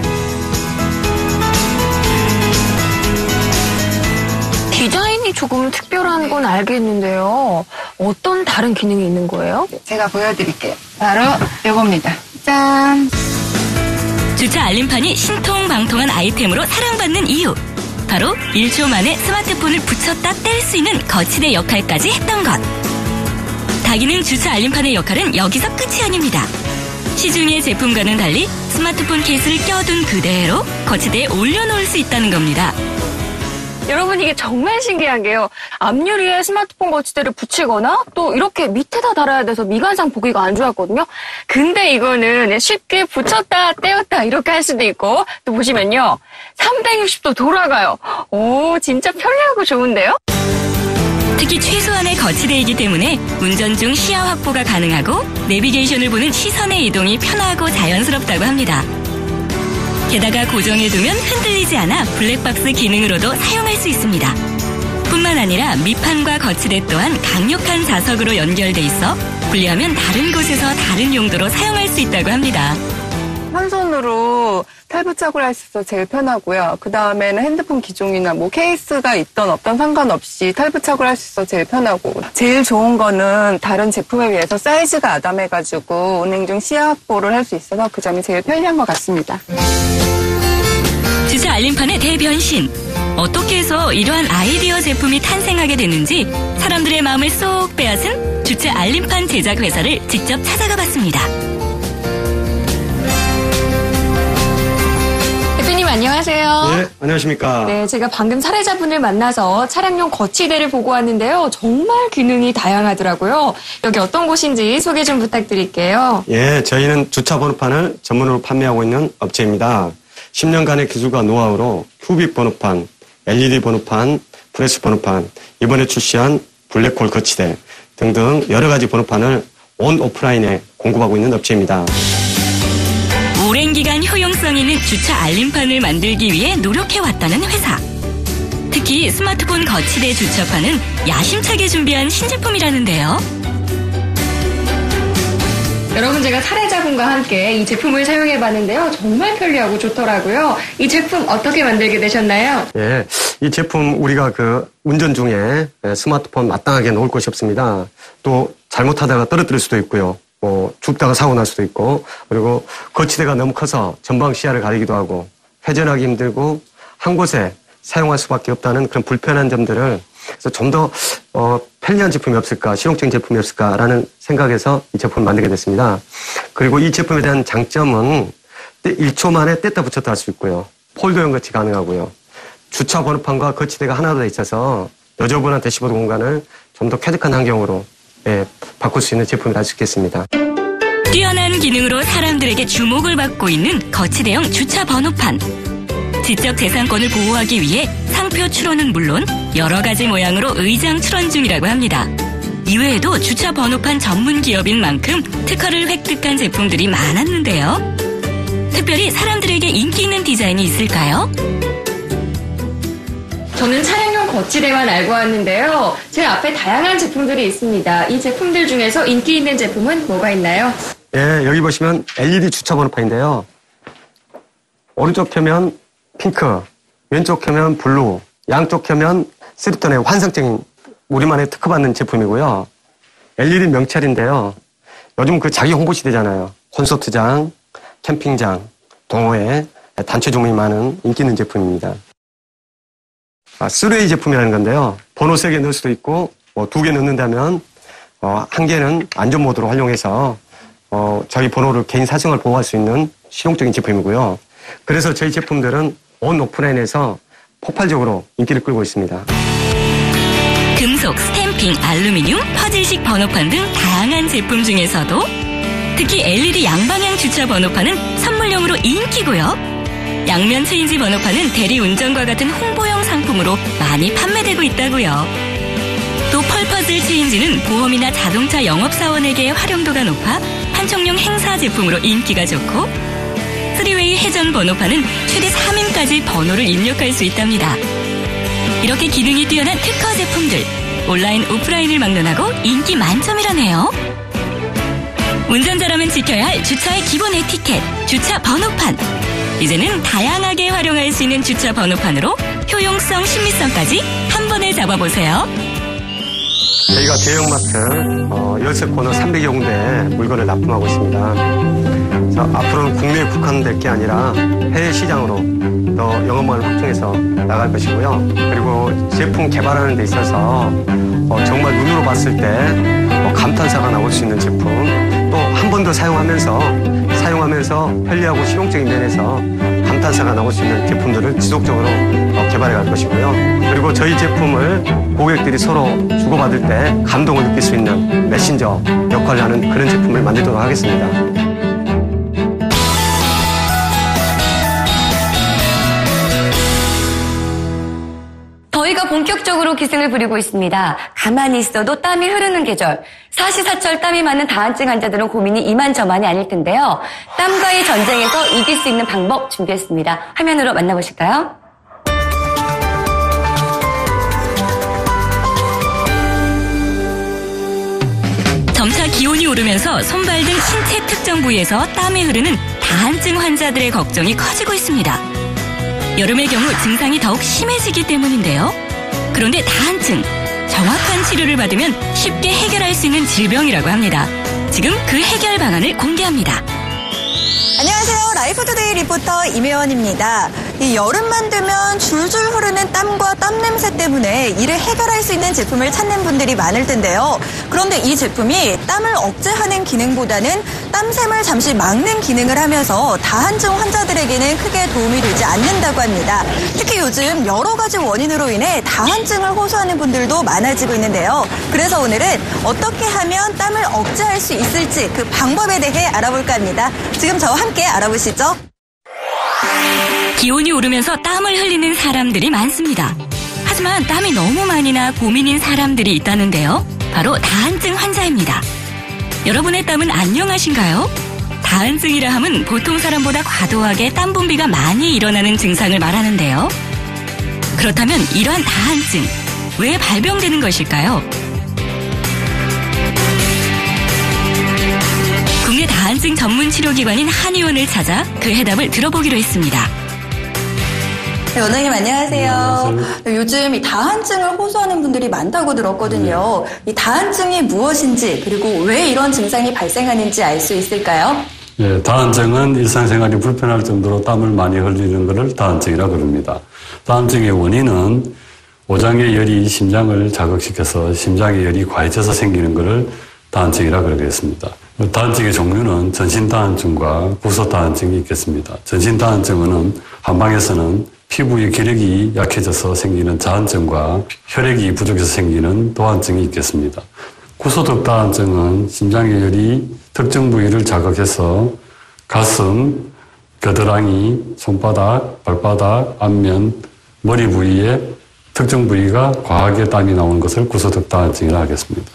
디자인이 조금 특별한 건 알겠는데요. 어떤 다른 기능이 있는 거예요? 제가 보여드릴게요. 바로 이겁니다. 짠! 주차 알림판이 신통방통한 아이템으로 사랑받는 이유. 바로 1초 만에 스마트폰을 붙였다 뗄 수 있는 거치대 역할까지 했던 것. 다기능 주차 알림판의 역할은 여기서 끝이 아닙니다. 시중의 제품과는 달리 스마트폰 케이스를 껴둔 그대로 거치대에 올려놓을 수 있다는 겁니다. 여러분, 이게 정말 신기한 게요. 앞유리에 스마트폰 거치대를 붙이거나 또 이렇게 밑에다 달아야 돼서 미관상 보기가 안 좋았거든요. 근데 이거는 쉽게 붙였다 떼었다 이렇게 할 수도 있고, 또 보시면요, 360도 돌아가요. 오, 진짜 편리하고 좋은데요? 특히 최소한의 거치대이기 때문에 운전 중 시야 확보가 가능하고 내비게이션을 보는 시선의 이동이 편하고 자연스럽다고 합니다. 게다가 고정해두면 흔들리지 않아 블랙박스 기능으로도 사용할 수 있습니다. 뿐만 아니라 밑판과 거치대 또한 강력한 자석으로 연결돼 있어 분리하면 다른 곳에서 다른 용도로 사용할 수 있다고 합니다. 한 손으로 탈부착을 할 수 있어서 제일 편하고요. 그 다음에는 핸드폰 기종이나 뭐 케이스가 있던 없던 상관없이 탈부착을 할 수 있어서 제일 편하고, 제일 좋은 거는 다른 제품에 비해서 사이즈가 아담해가지고 운행 중 시야 확보를 할 수 있어서 그 점이 제일 편리한 것 같습니다. 주차 알림판의 대변신. 어떻게 해서 이러한 아이디어 제품이 탄생하게 됐는지 사람들의 마음을 쏙 빼앗은 주차 알림판 제작 회사를 직접 찾아가 봤습니다. 대표님 안녕하세요. 네, 안녕하십니까. 네, 제가 방금 사례자분을 만나서 차량용 거치대를 보고 왔는데요. 정말 기능이 다양하더라고요. 여기 어떤 곳인지 소개 좀 부탁드릴게요. 예, 저희는 주차 번호판을 전문으로 판매하고 있는 업체입니다. 10년간의 기술과 노하우로 큐빅 번호판, LED 번호판, 프레스 번호판, 이번에 출시한 블랙홀 거치대 등등 여러 가지 번호판을 온 오프라인에 공급하고 있는 업체입니다. 오랜 기간 효용성 있는 주차 알림판을 만들기 위해 노력해왔다는 회사. 특히 스마트폰 거치대 주차판은 야심차게 준비한 신제품이라는데요. 여러분, 제가 사례자분과 함께 이 제품을 사용해봤는데요. 정말 편리하고 좋더라고요. 이 제품 어떻게 만들게 되셨나요? 예, 이 제품 우리가 운전 중에 스마트폰 마땅하게 놓을 곳이 없습니다. 또 잘못하다가 떨어뜨릴 수도 있고요. 뭐 줍다가 사고 날 수도 있고 그리고 거치대가 너무 커서 전방 시야를 가리기도 하고 회전하기 힘들고 한 곳에 사용할 수밖에 없다는 그런 불편한 점들을 그래서 좀 더 편리한 제품이 없을까 실용적인 제품이 없을까라는 생각에서 이 제품을 만들게 됐습니다. 그리고 이 제품에 대한 장점은 1초 만에 뗐다 붙였다 할 수 있고요. 폴더형 거치 가능하고요. 주차 번호판과 거치대가 하나 더 있어서 여저분한 대시보드 공간을 좀 더 쾌적한 환경으로 바꿀 수 있는 제품이라 할 수 있겠습니다. 뛰어난 기능으로 사람들에게 주목을 받고 있는 거치대형 주차 번호판. 지적 재산권을 보호하기 위해 상표 출원은 물론 여러 가지 모양으로 의장 출원 중이라고 합니다. 이외에도 주차 번호판 전문 기업인 만큼 특허를 획득한 제품들이 많았는데요. 특별히 사람들에게 인기 있는 디자인이 있을까요? 저는 차량용 거치대만 알고 왔는데요. 제 앞에 다양한 제품들이 있습니다. 이 제품들 중에서 인기 있는 제품은 뭐가 있나요? 예, 여기 보시면 LED 주차 번호판인데요. 오른쪽 켜면 핑크, 왼쪽 켜면 블루, 양쪽 켜면 3톤의 환상적인 우리만의 특허받는 제품이고요. LED 명찰인데요. 요즘 그 자기 홍보 시대잖아요. 콘서트장, 캠핑장, 동호회, 단체 주문이 많은 인기 있는 제품입니다. 3웨이 제품이라는 건데요. 번호 3개 넣을 수도 있고, 2개 넣는다면, 1개는 안전 모드로 활용해서, 자기 번호를 개인 사생활 보호할 수 있는 실용적인 제품이고요. 그래서 저희 제품들은 온 오프라인에서 폭발적으로 인기를 끌고 있습니다. 금속, 스탬핑, 알루미늄, 퍼즐식 번호판 등 다양한 제품 중에서도 특히 LED 양방향 주차 번호판은 선물용으로 인기고요. 양면 체인지 번호판은 대리 운전과 같은 홍보용 상품으로 많이 판매되고 있다고요. 또 펄퍼즐 체인지는 보험이나 자동차 영업사원에게 활용도가 높아 판촉용 행사 제품으로 인기가 좋고 3웨이 회전 번호판은 최대 3인까지 번호를 입력할 수 있답니다. 이렇게 기능이 뛰어난 특허 제품들, 온라인, 오프라인을 막론하고 인기 만점이라네요. 운전자라면 지켜야 할 주차의 기본 에티켓, 주차 번호판. 이제는 다양하게 활용할 수 있는 주차 번호판으로 효용성, 신미성까지 한 번에 잡아보세요. 저희가 대형마트 열쇠 코너 300여 군데 물건을 납품하고 있습니다. 앞으로는 국내에 국한될 게 아니라 해외 시장으로 더 영업망을 확충해서 나갈 것이고요. 그리고 제품 개발하는 데 있어서 정말 눈으로 봤을 때 감탄사가 나올 수 있는 제품, 또 한 번 더 사용하면서 편리하고 실용적인 면에서 감탄사가 나올 수 있는 제품들을 지속적으로 개발해 갈 것이고요. 그리고 저희 제품을 고객들이 서로 주고받을 때 감동을 느낄 수 있는 메신저 역할을 하는 그런 제품을 만들도록 하겠습니다. 더위가 본격적으로 기승을 부리고 있습니다. 가만히 있어도 땀이 흐르는 계절. 사시사철 땀이 많은 다한증 환자들은 고민이 이만저만이 아닐 텐데요. 땀과의 전쟁에서 이길 수 있는 방법 준비했습니다. 화면으로 만나보실까요? 점차 기온이 오르면서 손발 등 신체 특정 부위에서 땀이 흐르는 다한증 환자들의 걱정이 커지고 있습니다. 여름의 경우 증상이 더욱 심해지기 때문인데요. 그런데 다한증, 정확한 치료를 받으면 쉽게 해결할 수 있는 질병이라고 합니다. 지금 그 해결 방안을 공개합니다. 안녕하세요. 라이프투데이 리포터 임혜원입니다. 이 여름만 되면 줄줄 흐르는 땀과 땀 냄새 때문에 이를 해결할 수 있는 제품을 찾는 분들이 많을 텐데요. 그런데 이 제품이 땀을 억제하는 기능보다는 땀샘을 잠시 막는 기능을 하면서 다한증 환자들에게는 크게 도움이 되지 않는다고 합니다. 특히 요즘 여러 가지 원인으로 인해 다한증을 호소하는 분들도 많아지고 있는데요. 그래서 오늘은 어떻게 하면 땀을 억제할 수 있을지 그 방법에 대해 알아볼까 합니다. 지금 저와 함께 알아보시죠. 기온이 오르면서 땀을 흘리는 사람들이 많습니다. 하지만 땀이 너무 많이 나 고민인 사람들이 있다는데요. 바로 다한증 환자입니다. 여러분의 땀은 안녕하신가요? 다한증이라 함은 보통 사람보다 과도하게 땀 분비가 많이 일어나는 증상을 말하는데요. 그렇다면 이러한 다한증, 왜 발병되는 것일까요? 국내 다한증 전문 치료기관인 한의원을 찾아 그 해답을 들어보기로 했습니다. 네, 원장님 안녕하세요. 요즘 이 다한증을 호소하는 분들이 많다고 들었거든요. 이 다한증이 무엇인지 그리고 왜 이런 증상이 발생하는지 알 수 있을까요? 예, 다한증은 일상생활이 불편할 정도로 땀을 많이 흘리는 것을 다한증이라 그럽니다. 다한증의 원인은 오장의 열이 심장을 자극시켜서 심장의 열이 과해져서 생기는 것을 다한증이라 그러겠습니다. 다한증의 종류는 전신다한증과 구소다한증이 있겠습니다. 전신다한증은 한방에서는 피부의 기력이 약해져서 생기는 자한증과 혈액이 부족해서 생기는 도한증이 있겠습니다. 구소적 다한증은 심장의 열이 특정 부위를 자극해서 가슴, 겨드랑이, 손바닥, 발바닥, 앞면, 머리 부위에 특정 부위가 과하게 땀이 나오는 것을 구소적 다한증이라 하겠습니다.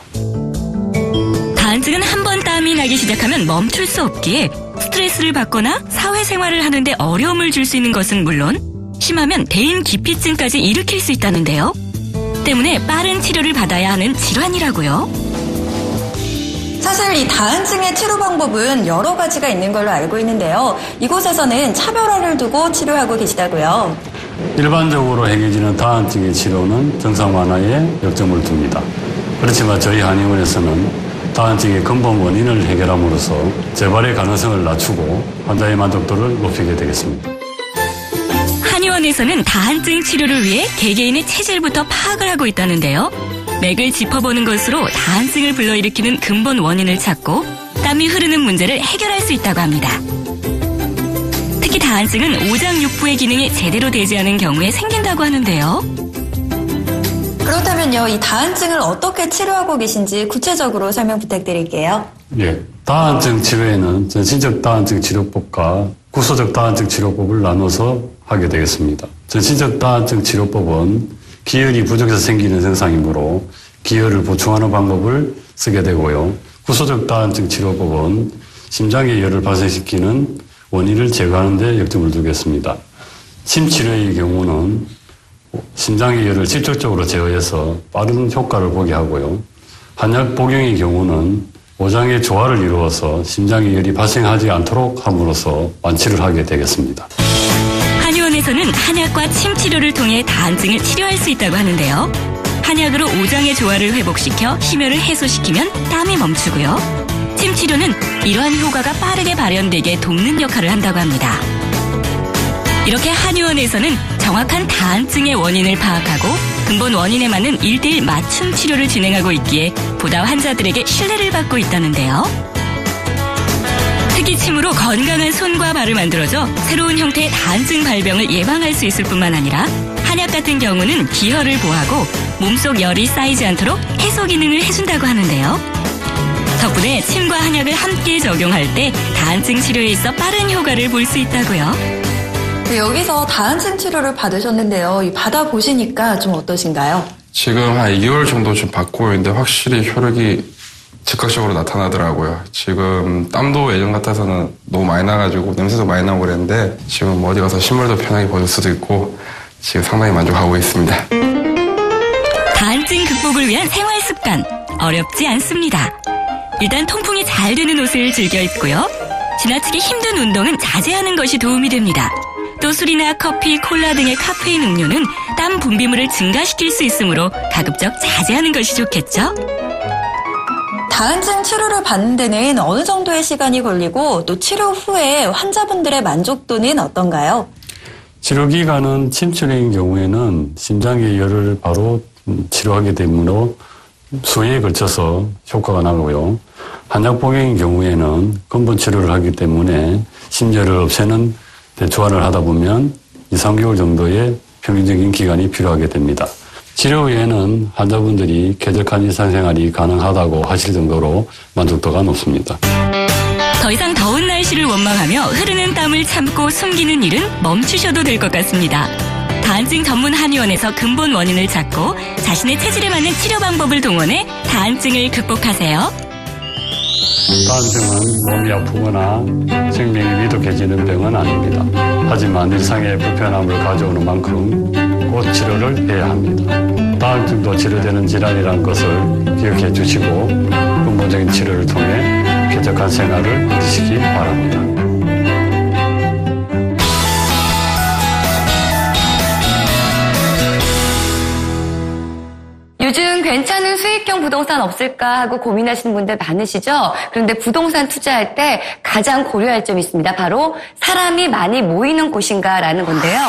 다한증은 한 번 땀이 나기 시작하면 멈출 수 없기에 스트레스를 받거나 사회생활을 하는데 어려움을 줄 수 있는 것은 물론 심하면 대인 기피증까지 일으킬 수 있다는데요. 때문에 빠른 치료를 받아야 하는 질환이라고요. 사실 이 다한증의 치료 방법은 여러 가지가 있는 걸로 알고 있는데요. 이곳에서는 차별화를 두고 치료하고 계시다고요. 일반적으로 행해지는 다한증의 치료는 증상 완화에 역점을 둡니다. 그렇지만 저희 한의원에서는 다한증의 근본 원인을 해결함으로써 재발의 가능성을 낮추고 환자의 만족도를 높이게 되겠습니다. 한의원에서는 다한증 치료를 위해 개개인의 체질부터 파악을 하고 있다는데요. 맥을 짚어보는 것으로 다한증을 불러일으키는 근본 원인을 찾고 땀이 흐르는 문제를 해결할 수 있다고 합니다. 특히 다한증은 오장육부의 기능이 제대로 되지 않은 경우에 생긴다고 하는데요. 그렇다면요, 이 다한증을 어떻게 치료하고 계신지 구체적으로 설명 부탁드릴게요. 예, 다한증 치료에는 전신적 다한증 치료법과 구소적 다한증 치료법을 나눠서 하게 되겠습니다. 전신적 다한증 치료법은 기혈이 부족해서 생기는 증상이므로 기혈을 보충하는 방법을 쓰게 되고요. 구소적 다한증 치료법은 심장의 열을 발생시키는 원인을 제거하는 데 역점을 두겠습니다. 침치료의 경우는 심장의 열을 직접적으로 제어해서 빠른 효과를 보게 하고요. 한약 복용의 경우는 오장의 조화를 이루어서 심장의 열이 발생하지 않도록 함으로써 완치를 하게 되겠습니다. 한의원에서는 한약과 침치료를 통해 다한증을 치료할 수 있다고 하는데요. 한약으로 오장의 조화를 회복시켜 심혈을 해소시키면 땀이 멈추고요. 침치료는 이러한 효과가 빠르게 발현되게 돕는 역할을 한다고 합니다. 이렇게 한의원에서는 정확한 다한증의 원인을 파악하고 근본 원인에 맞는 1:1 맞춤 치료를 진행하고 있기에 보다 환자들에게 신뢰를 받고 있다는데요. 특이침으로 건강한 손과 발을 만들어줘 새로운 형태의 다한증 발병을 예방할 수 있을 뿐만 아니라 한약 같은 경우는 기혈을 보하고 몸속 열이 쌓이지 않도록 해소 기능을 해준다고 하는데요. 덕분에 침과 한약을 함께 적용할 때 다한증 치료에 있어 빠른 효과를 볼 수 있다고요. 네, 여기서 다한증 치료를 받으셨는데요. 받아보시니까 좀 어떠신가요? 지금 한 2개월 정도 좀 받고 있는데 확실히 효력이 즉각적으로 나타나더라고요. 지금 땀도 예전 같아서는 너무 많이 나가지고 냄새도 많이 나고 그랬는데 지금 어디 가서 신발도 편하게 벗을 수도 있고 지금 상당히 만족하고 있습니다. 다한증 극복을 위한 생활 습관 어렵지 않습니다. 일단 통풍이 잘 되는 옷을 즐겨 입고요. 지나치게 힘든 운동은 자제하는 것이 도움이 됩니다. 또 술이나 커피, 콜라 등의 카페인 음료는 땀 분비물을 증가시킬 수 있으므로 가급적 자제하는 것이 좋겠죠? 다한증 치료를 받는 데는 어느 정도의 시간이 걸리고 또 치료 후에 환자분들의 만족도는 어떤가요? 치료 기간은 침치료인 경우에는 심장의 열을 바로 치료하게 되므로 수회에 걸쳐서 효과가 나고요. 한약 복용인 경우에는 근본 치료를 하기 때문에 심열을 없애는 대추환을 하다 보면 2-3개월 정도의 평균적인 기간이 필요하게 됩니다. 치료 후에는 환자분들이 쾌적한 일상생활이 가능하다고 하실 정도로 만족도가 높습니다. 더 이상 더운 날씨를 원망하며 흐르는 땀을 참고 숨기는 일은 멈추셔도 될 것 같습니다. 다한증 전문 한의원에서 근본 원인을 찾고 자신의 체질에 맞는 치료 방법을 동원해 다한증을 극복하세요. 다한증은 몸이 아프거나 생명이 위독해지는 병은 아닙니다. 하지만 일상의 불편함을 가져오는 만큼 곧 치료를 해야 합니다. 다한증도 치료되는 질환이라는 것을 기억해 주시고 근본적인 치료를 통해 쾌적한 생활을 하시기 바랍니다. 수익형 부동산 없을까 하고 고민하시는 분들 많으시죠? 그런데 부동산 투자할 때 가장 고려할 점이 있습니다. 바로 사람이 많이 모이는 곳인가라는 건데요.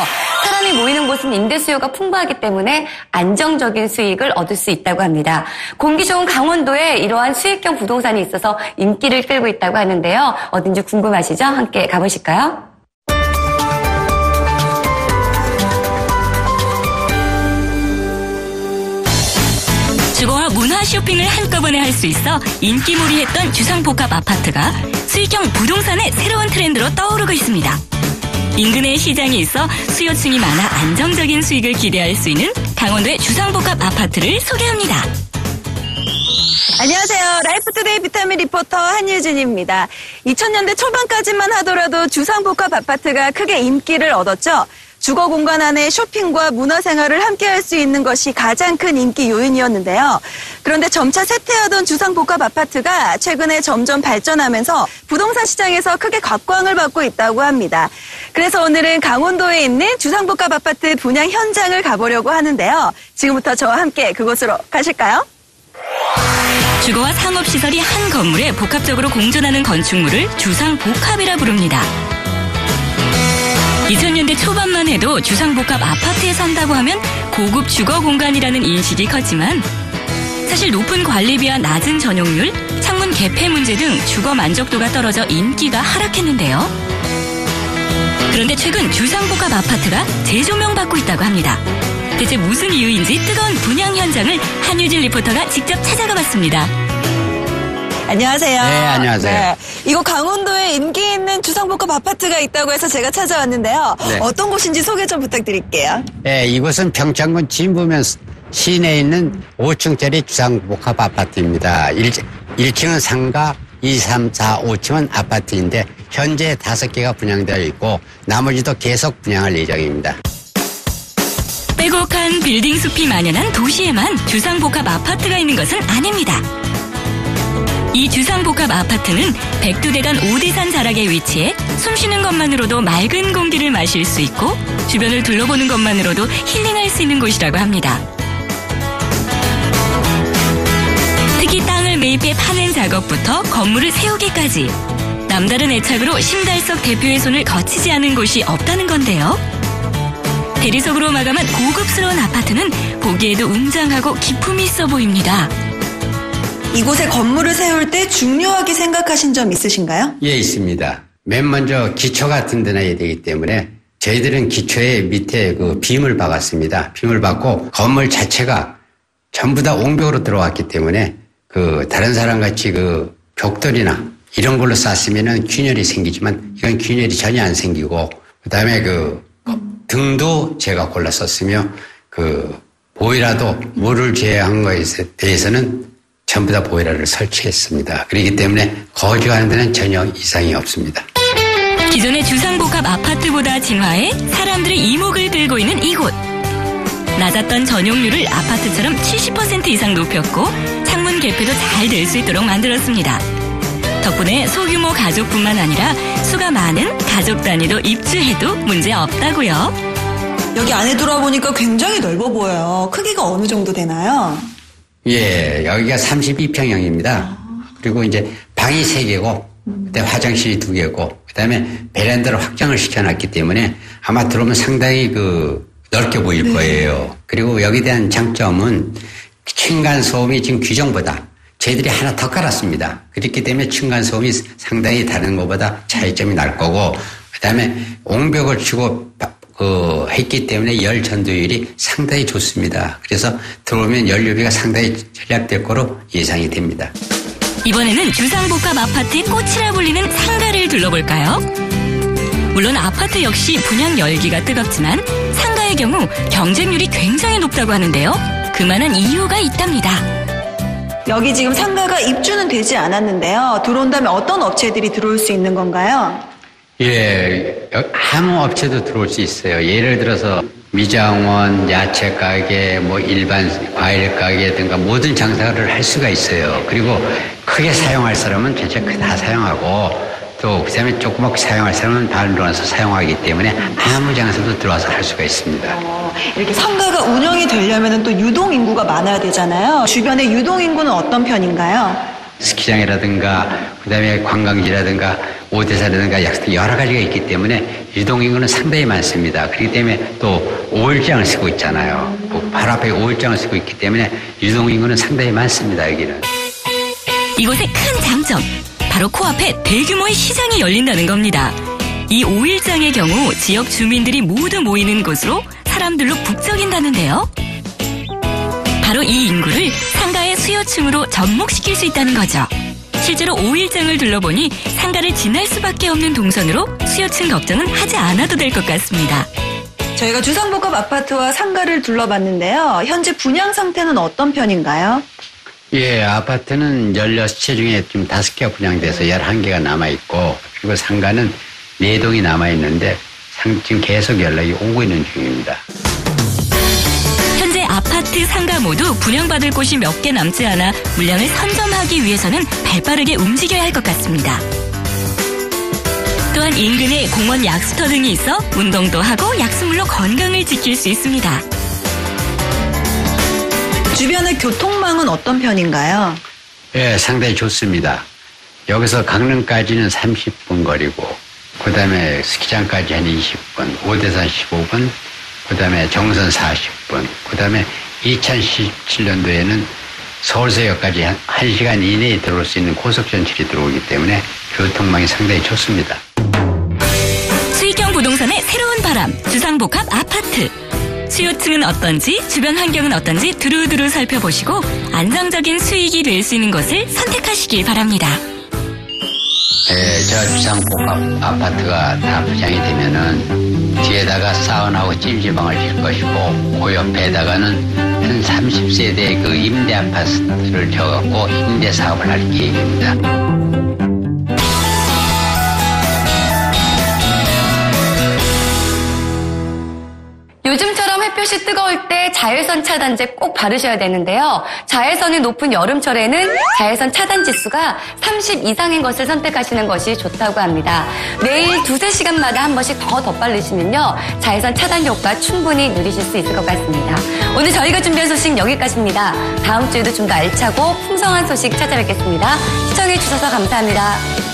사람이 모이는 곳은 임대 수요가 풍부하기 때문에 안정적인 수익을 얻을 수 있다고 합니다. 공기 좋은 강원도에 이러한 수익형 부동산이 있어서 인기를 끌고 있다고 하는데요. 어딘지 궁금하시죠? 함께 가보실까요? 주거와 문화 쇼핑을 한꺼번에 할 수 있어 인기몰이했던 주상복합 아파트가 수익형 부동산의 새로운 트렌드로 떠오르고 있습니다. 인근에 시장이 있어 수요층이 많아 안정적인 수익을 기대할 수 있는 강원도의 주상복합 아파트를 소개합니다. 안녕하세요. 라이프투데이 비타민 리포터 한유진입니다. 2000년대 초반까지만 하더라도 주상복합 아파트가 크게 인기를 얻었죠. 주거 공간 안에 쇼핑과 문화생활을 함께할 수 있는 것이 가장 큰 인기 요인이었는데요. 그런데 점차 쇠퇴하던 주상복합 아파트가 최근에 점점 발전하면서 부동산 시장에서 크게 각광을 받고 있다고 합니다. 그래서 오늘은 강원도에 있는 주상복합 아파트 분양 현장을 가보려고 하는데요. 지금부터 저와 함께 그곳으로 가실까요? 주거와 상업시설이 한 건물에 복합적으로 공존하는 건축물을 주상복합이라 부릅니다. 2000년대 초반만 해도 주상복합 아파트에 산다고 하면 고급 주거 공간이라는 인식이 컸지만 사실 높은 관리비와 낮은 전용률, 창문 개폐 문제 등 주거 만족도가 떨어져 인기가 하락했는데요. 그런데 최근 주상복합 아파트가 재조명받고 있다고 합니다. 대체 무슨 이유인지 뜨거운 분양 현장을 한유진 리포터가 직접 찾아가 봤습니다. 안녕하세요. 네, 안녕하세요. 네. 이거 강원도에 인기 있는 주상복합 아파트가 있다고 해서 제가 찾아왔는데요. 네. 어떤 곳인지 소개 좀 부탁드릴게요. 네, 이곳은 평창군 진부면 시내에 있는 5층짜리 주상복합 아파트입니다. 1층은 상가, 2, 3, 4, 5층은 아파트인데 현재 5개가 분양되어 있고 나머지도 계속 분양할 예정입니다. 빼곡한 빌딩 숲이 만연한 도시에만 주상복합 아파트가 있는 것은 아닙니다. 이 주상복합 아파트는 백두대간 오대산 자락에 위치해 숨쉬는 것만으로도 맑은 공기를 마실 수 있고 주변을 둘러보는 것만으로도 힐링할 수 있는 곳이라고 합니다. 특히 땅을 매입해 파는 작업부터 건물을 세우기까지 남다른 애착으로 신달석 대표의 손을 거치지 않은 곳이 없다는 건데요. 대리석으로 마감한 고급스러운 아파트는 보기에도 웅장하고 기품이 있어 보입니다. 이곳에 건물을 세울 때 중요하게 생각하신 점 있으신가요? 예, 있습니다. 맨 먼저 기초 같은 데 놔야 되기 때문에 저희들은 기초에 밑에 그 빔을 박았습니다. 빔을 박고 건물 자체가 전부 다 옹벽으로 들어왔기 때문에 그 다른 사람 같이 그 벽돌이나 이런 걸로 쌌으면은 균열이 생기지만 이건 균열이 전혀 안 생기고 그다음에 그 등도 제가 골라 썼으며 그 보일러도 물을 제외한 거에 대해서는 전부 다 보일러를 설치했습니다. 그렇기 때문에 거주하는 데는 전혀 이상이 없습니다. 기존의 주상복합 아파트보다 진화해 사람들의 이목을 끌고 있는 이곳. 낮았던 전용률을 아파트처럼 70% 이상 높였고 창문 개폐도 잘 될 수 있도록 만들었습니다. 덕분에 소규모 가족뿐만 아니라 수가 많은 가족 단위도 입주해도 문제 없다고요. 여기 안에 들어보니까 굉장히 넓어 보여요. 크기가 어느 정도 되나요? 예, 여기가 32평형입니다. 그리고 이제 방이 3개고, 그다음에 화장실이 2개고, 그다음에 베란다를 확장을 시켜놨기 때문에 아마 들어오면 상당히 넓게 보일 거예요. 그리고 여기에 대한 장점은 층간소음이 지금 규정보다 저희들이 하나 더 깔았습니다. 그렇기 때문에 층간소음이 상당히 다른 것보다 차이점이 날 거고, 그다음에 옹벽을 치고 했기 때문에 열 전도율이 상당히 좋습니다. 그래서 들어오면 연료비가 상당히 절약될 거로 예상이 됩니다. 이번에는 주상복합 아파트의 꽃이라 불리는 상가를 둘러볼까요? 물론 아파트 역시 분양 열기가 뜨겁지만 상가의 경우 경쟁률이 굉장히 높다고 하는데요. 그만한 이유가 있답니다. 여기 지금 상가가 입주는 되지 않았는데요. 들어온다면 어떤 업체들이 들어올 수 있는 건가요? 예, 아무 업체도 들어올 수 있어요. 예를 들어서 미장원, 야채 가게, 일반 과일 가게 등과 모든 장사를 할 수가 있어요. 그리고 크게 사용할 사람은 전체 다 사용하고 또 그다음에 조그맣게 사용할 사람은 방을 넣어서 사용하기 때문에 아무 장소도 들어와서 할 수가 있습니다. 이렇게 상가가 운영이 되려면 또 유동 인구가 많아야 되잖아요. 주변의 유동 인구는 어떤 편인가요? 스키장이라든가 그다음에 관광지라든가 오대사라든가 여러 가지가 있기 때문에 유동인구는 상당히 많습니다. 그렇기 때문에 또 5일장을 쓰고 있잖아요. 바로 앞에 5일장을 쓰고 있기 때문에 유동인구는 상당히 많습니다. 여기는. 이곳의 큰 장점, 바로 코앞에 대규모의 시장이 열린다는 겁니다. 이 5일장의 경우 지역 주민들이 모두 모이는 곳으로 사람들로 북적인다는데요. 바로 이 인구를 상가의 수요층으로 접목시킬 수 있다는 거죠. 실제로 5일장을 둘러보니 상가를 지날 수밖에 없는 동선으로 수요층 걱정은 하지 않아도 될 것 같습니다. 저희가 주상복합 아파트와 상가를 둘러봤는데요. 현재 분양 상태는 어떤 편인가요? 예, 아파트는 16채 중에 지금 5개가 분양돼서 11개가 남아있고, 그리고 상가는 4동이 남아있는데, 지금 계속 연락이 오고 있는 중입니다. 현재 아파트, 상가 모두 분양받을 곳이 몇 개 남지 않아 물량을 선점하기 위해서는 발빠르게 움직여야 할 것 같습니다. 또한 인근에 공원 약수터 등이 있어 운동도 하고 약수물로 건강을 지킬 수 있습니다. 주변의 교통망은 어떤 편인가요? 예, 상당히 좋습니다. 여기서 강릉까지는 30분 거리고, 그 다음에 스키장까지 한 20분, 오대산 15분, 그 다음에 정선 40분, 그 다음에 2017년도에는 서울서역까지 한 1시간 이내에 들어올 수 있는 고속전철이 들어오기 때문에 교통망이 상당히 좋습니다. 수익형 부동산의 새로운 바람, 주상복합 아파트. 수요층은 어떤지, 주변 환경은 어떤지 두루두루 살펴보시고 안정적인 수익이 낼 수 있는 곳을 선택하시길 바랍니다. 네, 저 주상복합 아파트가 다 분양이 되면은 뒤에다가 사원하고 찜질방을 질 것이고, 그 옆에다가는 한 30세대 그 임대 아파트를 지어갖고 임대 사업을 할 계획입니다. 요즘처럼 햇볕이 뜨거울 때 자외선 차단제 꼭 바르셔야 되는데요. 자외선이 높은 여름철에는 자외선 차단 지수가 30 이상인 것을 선택하시는 것이 좋다고 합니다. 매일 2-3시간마다 한 번씩 더 덧바르시면요, 자외선 차단 효과 충분히 누리실 수 있을 것 같습니다. 오늘 저희가 준비한 소식 여기까지입니다. 다음 주에도 좀 더 알차고 풍성한 소식 찾아뵙겠습니다. 시청해 주셔서 감사합니다.